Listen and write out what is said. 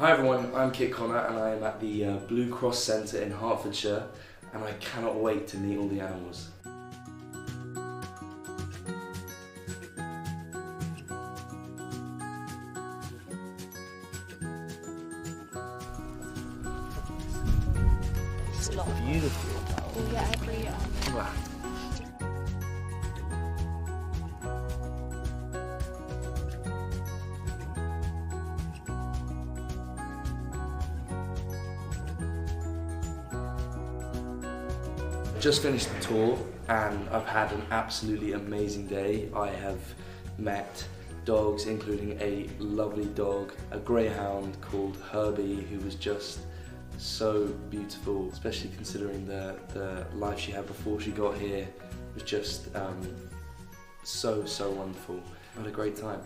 Hi everyone, I'm Kit Connor and I am at the Blue Cross Centre in Hertfordshire, and I cannot wait to meet all the animals. It's a lot. Beautiful. We'll get every Wow. Just finished the tour and I've had an absolutely amazing day. I have met dogs, including a lovely dog, a greyhound called Herbie, who was just so beautiful, especially considering the life she had before she got here. It was just so wonderful. I had a great time.